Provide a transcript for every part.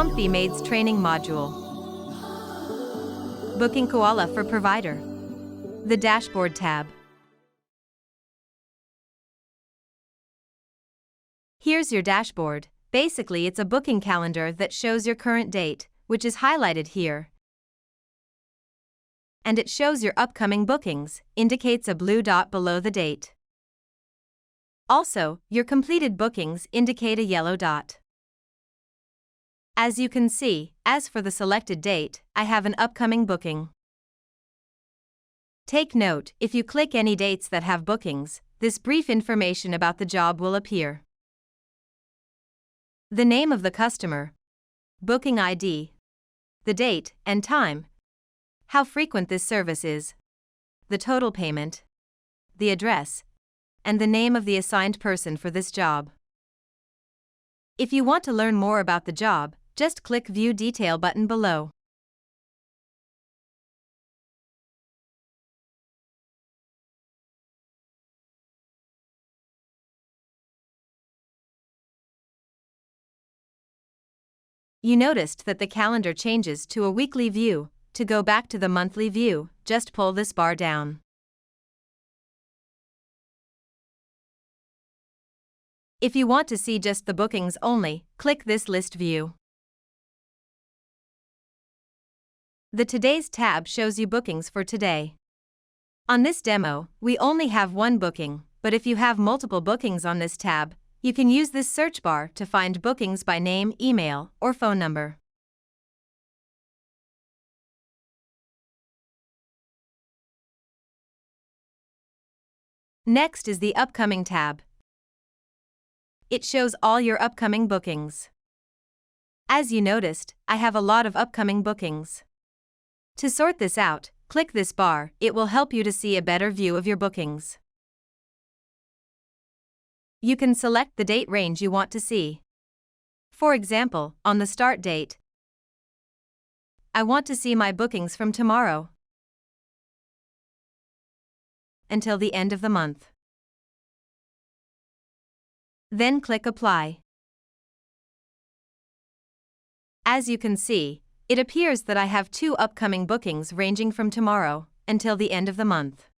Comfy training module. Booking koala for provider. The dashboard tab. Here's your dashboard. Basically, it's a booking calendar that shows your current date, which is highlighted here. And it shows your upcoming bookings, indicates a blue dot below the date. Also, your completed bookings indicate a yellow dot. As you can see, as for the selected date, I have an upcoming booking. Take note, if you click any dates that have bookings, this brief information about the job will appear. The name of the customer, booking ID, the date and time, how frequent this service is, the total payment, the address, and the name of the assigned person for this job. If you want to learn more about the job, just click View Detail button below. You noticed that the calendar changes to a weekly view. To go back to the monthly view, just pull this bar down. If you want to see just the bookings only, click this list view. The Today's tab shows you bookings for today. On this demo, we only have one booking, but if you have multiple bookings on this tab, you can use this search bar to find bookings by name, email, or phone number. Next is the Upcoming tab. It shows all your upcoming bookings. As you noticed, I have a lot of upcoming bookings. To sort this out, click this bar. It will help you to see a better view of your bookings. You can select the date range you want to see. For example, on the start date, I want to see my bookings from tomorrow until the end of the month. Then click Apply. As you can see, it appears that I have 2 upcoming bookings ranging from tomorrow until the end of the month.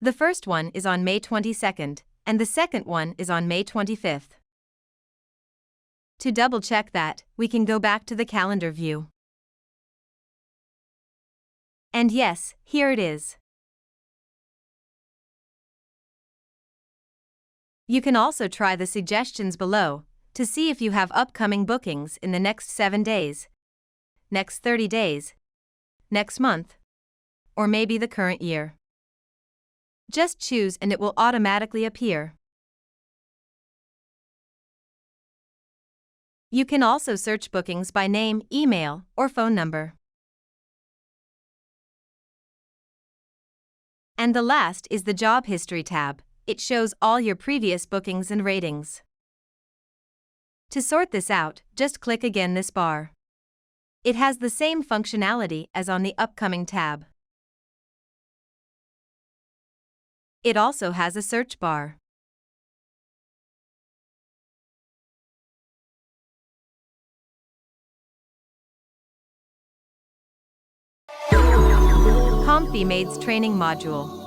The first one is on May 22nd, and the second one is on May 25th. To double-check that, we can go back to the calendar view. And yes, here it is. You can also try the suggestions below to see if you have upcoming bookings in the next 7 days, next 30 days, next month, or maybe the current year. Just choose and it will automatically appear. You can also search bookings by name, email, or phone number. And the last is the Job History tab. It shows all your previous bookings and ratings. To sort this out, just click again this bar. It has the same functionality as on the Upcoming tab. It also has a search bar. Comfy training module.